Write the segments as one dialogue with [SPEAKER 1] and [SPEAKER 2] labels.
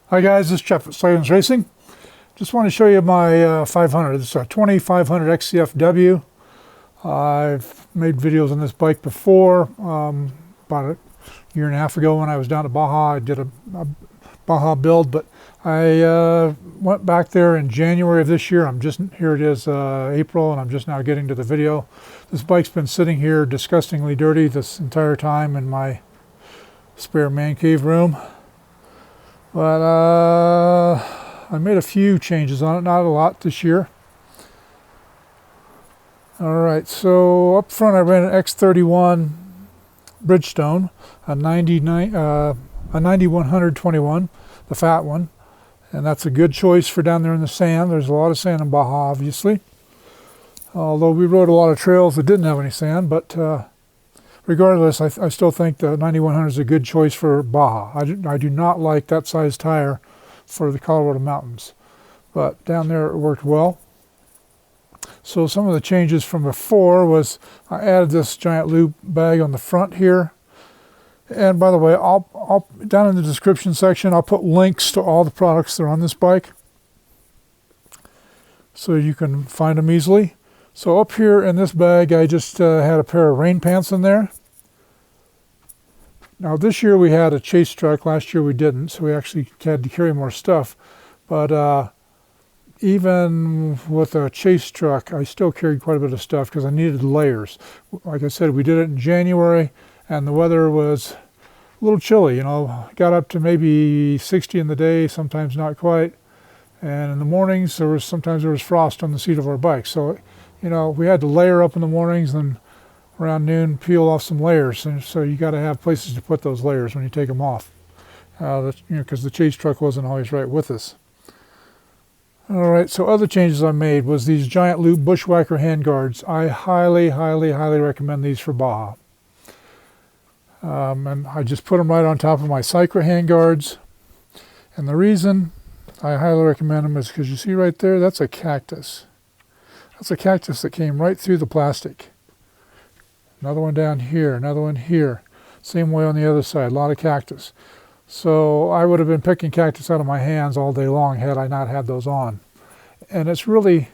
[SPEAKER 1] Hi guys, this is Jeff at Slavens Racing. Just want to show you my 500. This is a 2500 XCF-W. I've made videos on this bike before. About a year and a half ago when I was down at Baja, I did a Baja build, but I went back there in January of this year. Here it is April, and I'm just now getting to the video. This bike's been sitting here disgustingly dirty this entire time in my spare man cave room. But I made a few changes on it, not a lot this year. Alright, so up front I ran an X31 Bridgestone, a 9121, the fat one. And that's a good choice for down there in the sand. There's a lot of sand in Baja, obviously. Although we rode a lot of trails that didn't have any sand, but regardless, I still think the 9100 is a good choice for Baja. I do not like that size tire for the Colorado mountains, but down there it worked well. So some of the changes from before was I added this giant loop bag on the front here. And by the way, I'll down in the description section, I'll put links to all the products that are on this bike so you can find them easily. So up here in this bag, I just had a pair of rain pants in there. Now this year we had a chase truck, last year we didn't, so we actually had to carry more stuff. But even with a chase truck, I still carried quite a bit of stuff because I needed layers. Like I said, we did it in January and the weather was a little chilly, you know, got up to maybe 60 in the day, sometimes not quite. And in the mornings, sometimes there was frost on the seat of our bike. So, you know, we had to layer up in the mornings, and around noon peel off some layers, and so you got to have places to put those layers when you take them off, because the chase truck wasn't always right with us. All right, so other changes I made was these giant loop bushwhacker handguards. I highly recommend these for Baja. And I just put them right on top of my Cycra handguards, and the reason I highly recommend them is because you see right there, that's a cactus. That's a cactus that came right through the plastic. Another one down here, another one here. Same way on the other side, a lot of cactus. So I would have been picking cactus out of my hands all day long had I not had those on. And it's really,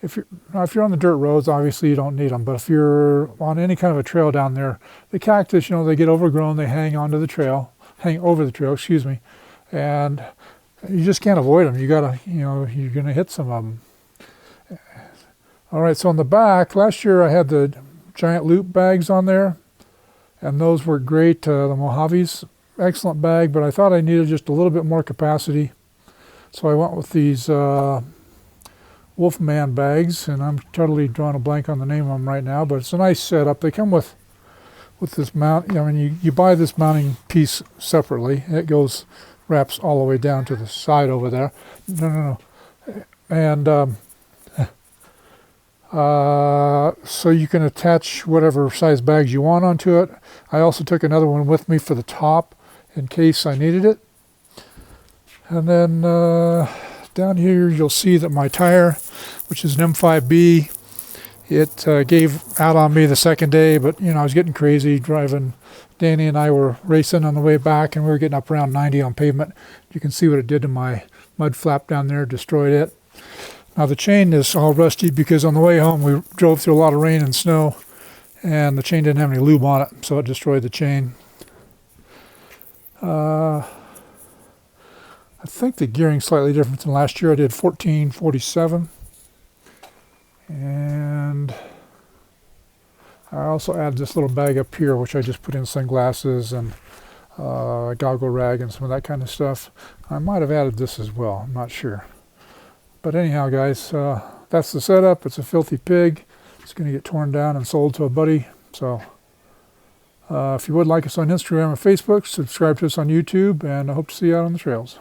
[SPEAKER 1] if you're on the dirt roads, obviously you don't need them. But if you're on any kind of a trail down there, the cactus, you know, they get overgrown, they hang over the trail, excuse me. And you just can't avoid them. You gotta, you know, you're gonna hit some of them. All right, so on the back, last year I had the giant loop bags on there, and those were great. The Mojave's, excellent bag, but I thought I needed just a little bit more capacity, so I went with these Wolfman bags, and I'm totally drawing a blank on the name of them right now, but it's a nice setup. They come with this mount. I mean, you buy this mounting piece separately. It wraps all the way down to the side over there. No. And so you can attach whatever size bags you want onto it. I also took another one with me for the top in case I needed it. And then down here you'll see that my tire, which is an M5B, it gave out on me the second day, but you know, I was getting crazy driving. Danny and I were racing on the way back, and we were getting up around 90 on pavement. You can see what it did to my mud flap down there, destroyed it. Now the chain is all rusty because on the way home we drove through a lot of rain and snow, and the chain didn't have any lube on it, so it destroyed the chain. I think the gearing's slightly different than last year. I did 1447, and I also added this little bag up here, which I just put in sunglasses and a goggle rag and some of that kind of stuff. I might have added this as well, I'm not sure. But anyhow, guys, that's the setup. It's a filthy pig. It's going to get torn down and sold to a buddy. So if you would like us on Instagram or Facebook, subscribe to us on YouTube, and I hope to see you out on the trails.